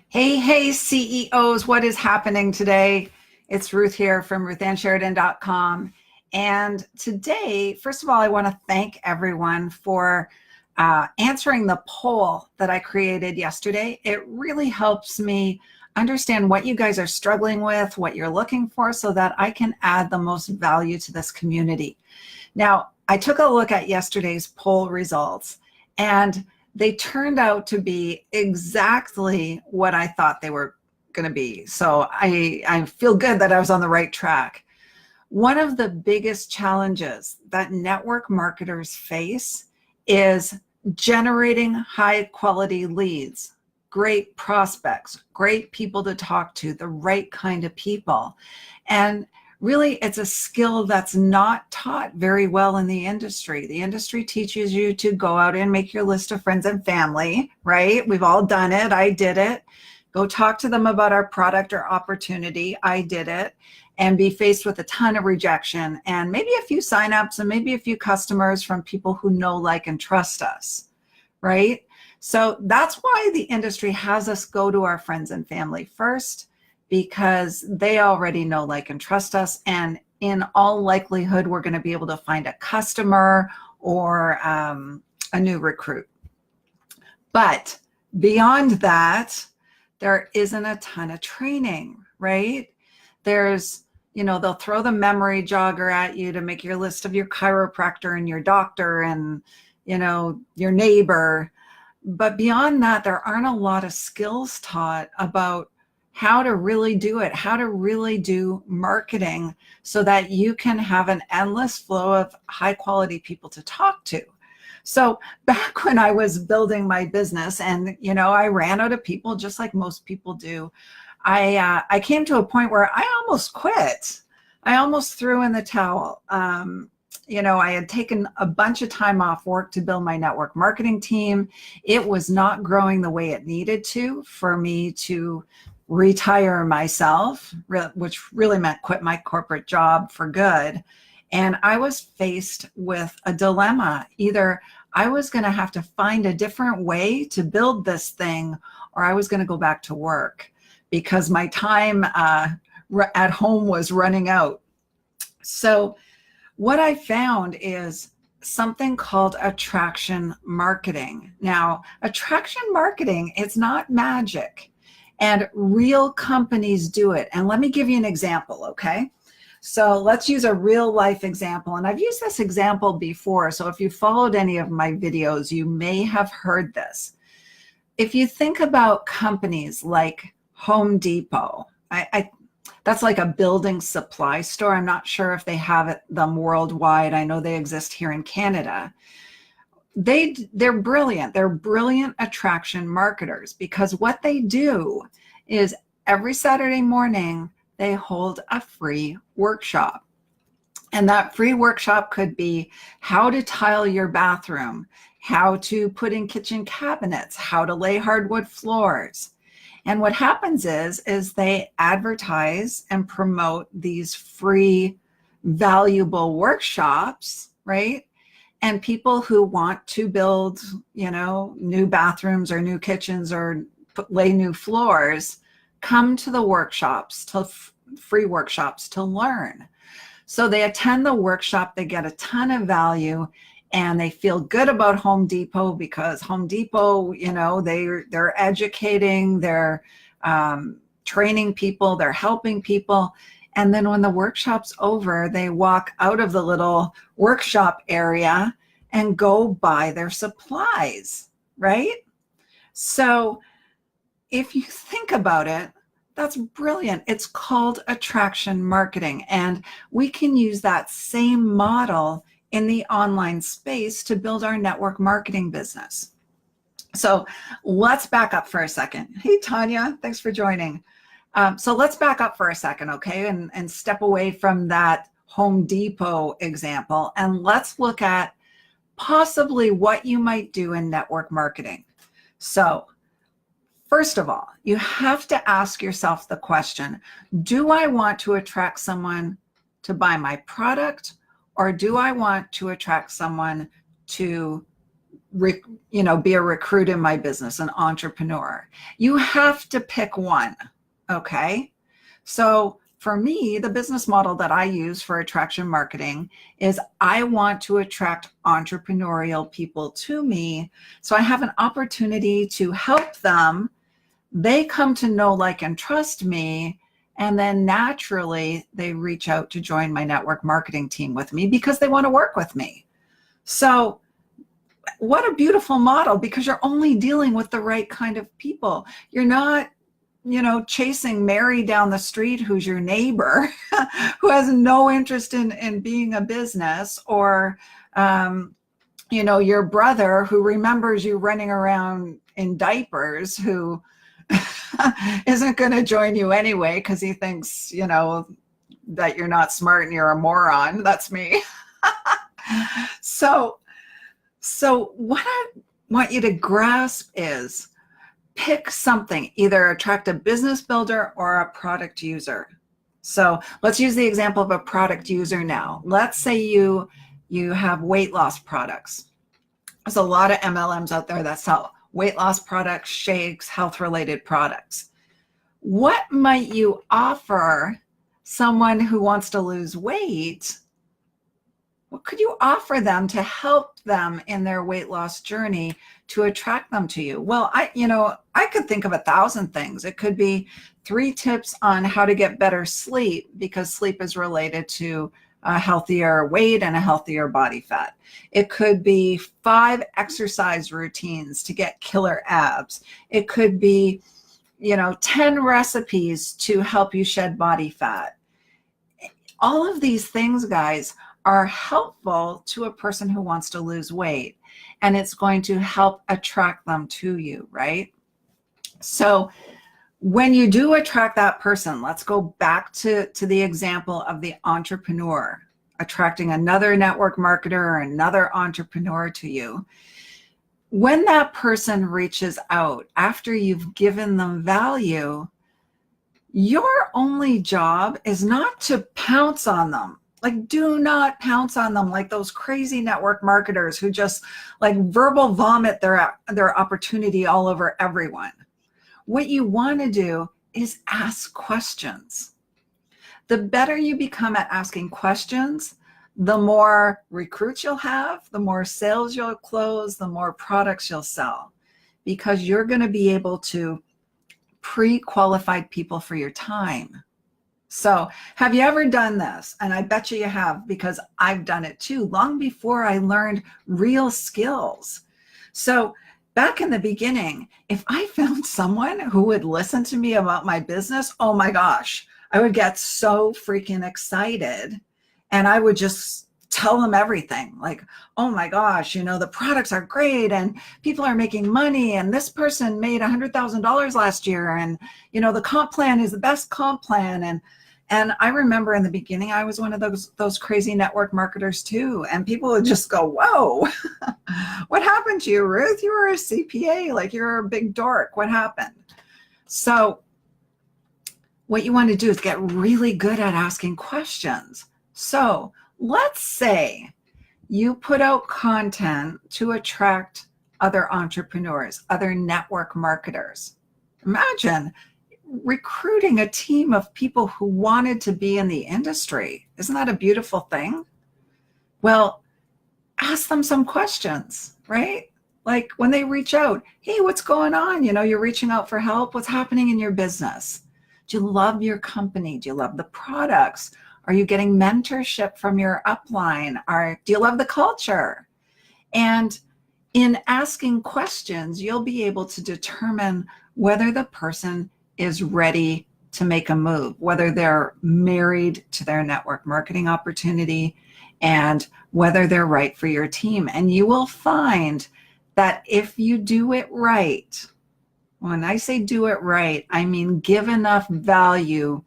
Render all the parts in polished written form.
Hey, CEOs, what is happening today? It's Ruth here from ruthansheridan.com. And today, first of all, I want to thank everyone for answering the poll that I created yesterday. It really helps me understand what you guys are struggling with, what you're looking for, so that I can add the most value to this community. Now, I took a look at yesterday's poll results, and they turned out to be exactly what I thought they were going to be. So I feel good that I was on the right track. One of the biggest challenges that network marketers face is generating high quality leads, great prospects, great people to talk to, the right kind of people. And really, it's a skill that's not taught very well in the industry. The industry teaches you to go out and make your list of friends and family, right? We've all done it. I did it. Go talk to them about our product or opportunity. I did it. And be faced with a ton of rejection and maybe a few signups and maybe a few customers from people who know, like, and trust us, right? So that's why the industry has us go to our friends and family first, because they already know, like, and trust us. And in all likelihood, we're going to be able to find a customer or a new recruit. But beyond that, there isn't a ton of training, right? They'll throw the memory jogger at you to make your list of your chiropractor and your doctor and, your neighbor. But beyond that, there aren't a lot of skills taught about how to really do it, how to really do marketing so that you can have an endless flow of high quality people to talk to. So back when I was building my business and, I ran out of people just like most people do, I came to a point where I almost quit. I almost threw in the towel. I had taken a bunch of time off work to build my network marketing team. It was not growing the way it needed to for me to retire myself, which really meant quit my corporate job for good. And I was faced with a dilemma. Either I was going to have to find a different way to build this thing, or I was going to go back to work because my time at home was running out. So what I found is something called attraction marketing. Now, attraction marketing, it's not magic. And real companies do it. And let me give you an example, okay? So let's use a real life example. And I've used this example before. So if you followed any of my videos, you may have heard this. If you think about companies like Home Depot, that's like a building supply store. I'm not sure if they have them worldwide. I know they exist here in Canada. They're brilliant. They're brilliant attraction marketers, because what they do is every Saturday morning, they hold a free workshop. And that free workshop could be how to tile your bathroom, how to put in kitchen cabinets, how to lay hardwood floors. And what happens is they advertise and promote these free, valuable workshops, right? And people who want to build, new bathrooms or new kitchens or lay new floors come to the workshops, to free workshops, to learn. So they attend the workshop, they get a ton of value, and they feel good about Home Depot because Home Depot, they're educating, they're training people, they're helping people. And then when the workshop's over, they walk out of the little workshop area and go buy their supplies, right? So if you think about it, that's brilliant. It's called attraction marketing. And we can use that same model in the online space to build our network marketing business. So let's back up for a second. Hey, Tanya, thanks for joining. So let's back up for a second, okay, and step away from that Home Depot example, and let's look at possibly what you might do in network marketing. So first of all, you have to ask yourself the question, do I want to attract someone to buy my product, or do I want to attract someone to be a recruit in my business, an entrepreneur. You have to pick one. Okay. So for me, the business model that I use for attraction marketing is I want to attract entrepreneurial people to me. So I have an opportunity to help them. They come to know, like, and trust me. And then naturally they reach out to join my network marketing team with me because they want to work with me. So what a beautiful model, because you're only dealing with the right kind of people. You're not chasing Mary down the street, who's your neighbor, who has no interest in being a business, or, your brother who remembers you running around in diapers, who isn't going to join you anyway because he thinks, that you're not smart and you're a moron. That's me. So what I want you to grasp is, pick something, either attract a business builder or a product user. So let's use the example of a product user now. Let's say you have weight loss products. There's a lot of MLMs out there that sell weight loss products, shakes, health-related products. What might you offer someone who wants to lose weight? What could you offer them to help them in their weight loss journey to attract them to you? Well, I could think of 1,000 things. It could be 3 tips on how to get better sleep, because sleep is related to a healthier weight and a healthier body fat. It could be 5 exercise routines to get killer abs. It could be, 10 recipes to help you shed body fat. All of these things, guys, are helpful to a person who wants to lose weight, and it's going to help attract them to you, right? So when you do attract that person, let's go back to the example of the entrepreneur attracting another network marketer or another entrepreneur to you. When that person reaches out after you've given them value, your only job is not to pounce on them. Like, do not pounce on them like those crazy network marketers who just verbal vomit their opportunity all over everyone. What you want to do is ask questions. The better you become at asking questions, the more recruits you'll have, the more sales you'll close, the more products you'll sell, because you're going to be able to pre-qualify people for your time. So have you ever done this? And I bet you have, because I've done it too, long before I learned real skills. So back in the beginning, if I found someone who would listen to me about my business, oh my gosh, I would get so freaking excited. And I would just tell them everything, like, oh my gosh, the products are great and people are making money, and this person made $100,000 last year, and the comp plan is the best comp plan. And I remember in the beginning, I was one of those crazy network marketers too. And people would just go, whoa, what happened to you, Ruth? You were a CPA, like you're a big dork. What happened? So what you want to do is get really good at asking questions. So let's say you put out content to attract other entrepreneurs, other network marketers. Imagine recruiting a team of people who wanted to be in the industry. Isn't that a beautiful thing? Well, ask them some questions, right? Like when they reach out, hey, what's going on? You're reaching out for help. What's happening in your business? Do you love your company? Do you love the products? Are you getting mentorship from your upline? Do you love the culture? And in asking questions, you'll be able to determine whether the person is ready to make a move, whether they're married to their network marketing opportunity, and whether they're right for your team. And you will find that if you do it right, when I say do it right, I mean give enough value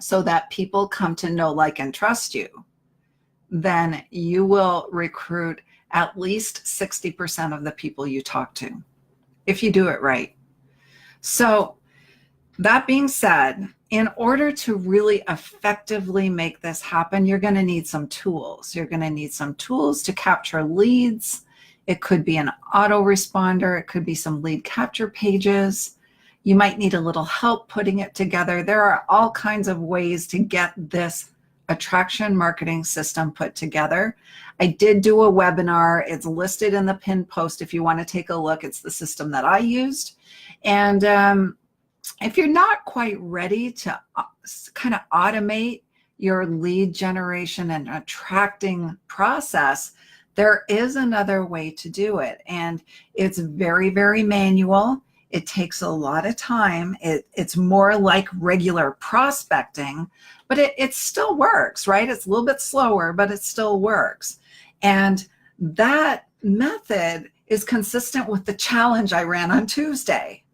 so that people come to know, like, and trust you, then you will recruit at least 60% of the people you talk to, if you do it right. So that being said, in order to really effectively make this happen, you're going to need some tools. You're going to need some tools to capture leads. It could be an autoresponder. It could be some lead capture pages. You might need a little help putting it together. There are all kinds of ways to get this attraction marketing system put together. I did do a webinar. It's listed in the pinned post if you want to take a look. It's the system that I used. And if you're not quite ready to kind of automate your lead generation and attracting process, there is another way to do it. And it's very, very manual. It takes a lot of time. It's more like regular prospecting, but it still works, right? It's a little bit slower, but it still works. And that method is consistent with the challenge I ran on Tuesday.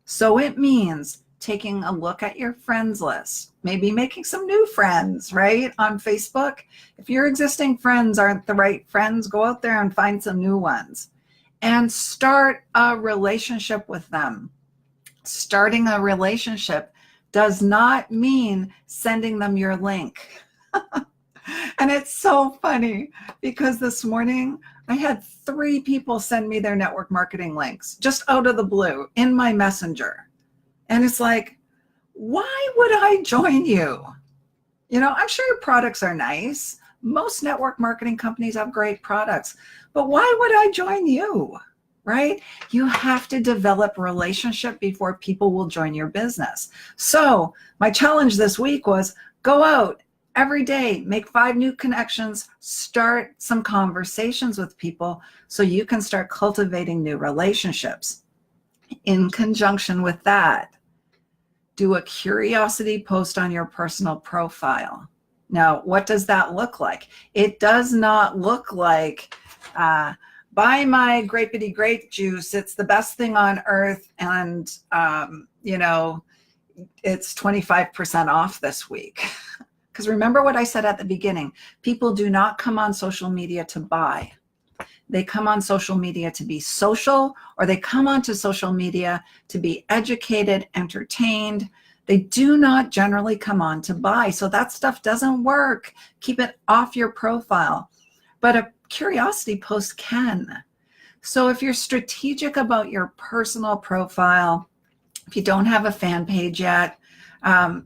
So it means taking a look at your friends list, maybe making some new friends, right? On Facebook. If your existing friends aren't the right friends, go out there and find some new ones and start a relationship with them. Starting a relationship does not mean sending them your link. And it's so funny because this morning I had 3 people send me their network marketing links just out of the blue in my messenger. And it's like, why would I join you? You know, I'm sure your products are nice. Most network marketing companies have great products, but why would I join you, right? You have to develop a relationship before people will join your business. So my challenge this week was go out every day, make 5 new connections, start some conversations with people so you can start cultivating new relationships. In conjunction with that, do a curiosity post on your personal profile. Now, what does that look like? It does not look like, buy my grapey grape juice. It's the best thing on earth. And, you know, it's 25% off this week. Because remember what I said at the beginning, people do not come on social media to buy. They come on social media to be social, or they come onto social media to be educated, entertained. They do not generally come on to buy. So that stuff doesn't work. Keep it off your profile. But a curiosity post can. So if you're strategic about your personal profile, if you don't have a fan page yet,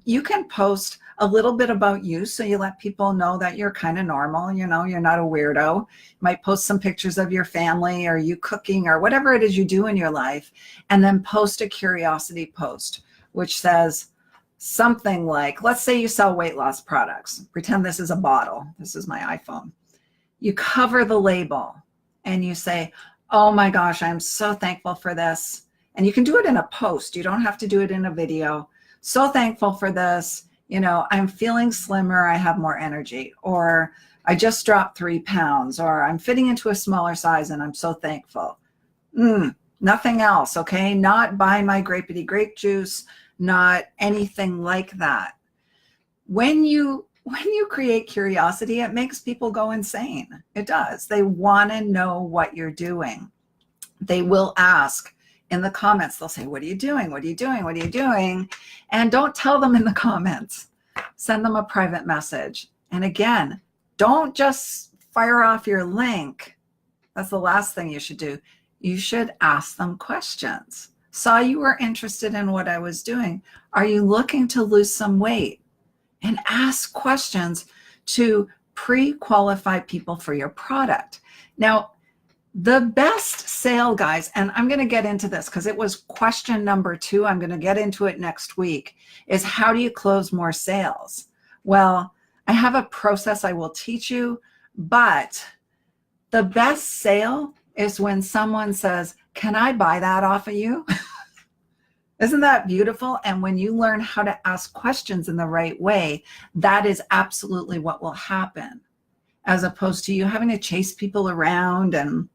you can post a little bit about you so you let people know that you're kind of normal, you know, you're not a weirdo. You might post some pictures of your family or you cooking or whatever it is you do in your life, and then post a curiosity post, which says something like, let's say you sell weight loss products. Pretend this is a bottle. This is my iPhone. You cover the label and you say, oh my gosh, I'm so thankful for this. And you can do it in a post. You don't have to do it in a video. So thankful for this. You know, I'm feeling slimmer, I have more energy, or I just dropped 3 pounds, or I'm fitting into a smaller size and I'm so thankful. Nothing else, okay? Not buy my grapey grape juice, not anything like that. When you create curiosity, it makes people go insane. It does. They want to know what you're doing. They will ask in the comments. They'll say, what are you doing? What are you doing? What are you doing? And don't tell them in the comments. Send them a private message. And again, don't just fire off your link. That's the last thing you should do. You should ask them questions. Saw you were interested in what I was doing. Are you looking to lose some weight? And ask questions to pre-qualify people for your product. Now, the best sale, guys, and I'm going to get into this because it was question number 2. I'm going to get into it next week, is how do you close more sales? Well, I have a process I will teach you, but the best sale is when someone says, can I buy that off of you? Isn't that beautiful? And when you learn how to ask questions in the right way, that is absolutely what will happen, as opposed to you having to chase people around and,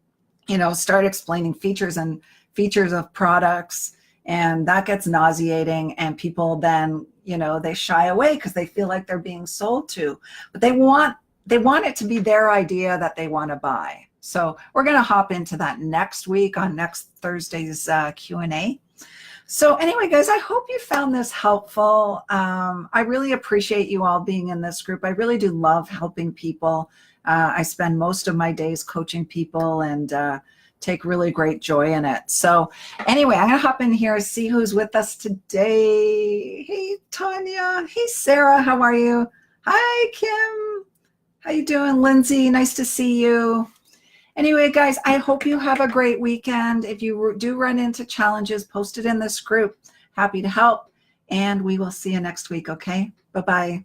you know, start explaining features of products, and that gets nauseating, and people then, you know, they shy away because they feel like they're being sold to, but they want it to be their idea that they want to buy. So we're going to hop into that next week on next Thursday's Q&A. So anyway, guys, I hope you found this helpful. I really appreciate you all being in this group. I really do love helping people. I spend most of my days coaching people and take really great joy in it. So anyway, I'm going to hop in here, see who's with us today. Hey, Tanya. Hey, Sarah. How are you? Hi, Kim. How you doing? Lindsay, nice to see you. Anyway, guys, I hope you have a great weekend. If you do run into challenges, post it in this group. Happy to help. And we will see you next week, okay? Bye-bye.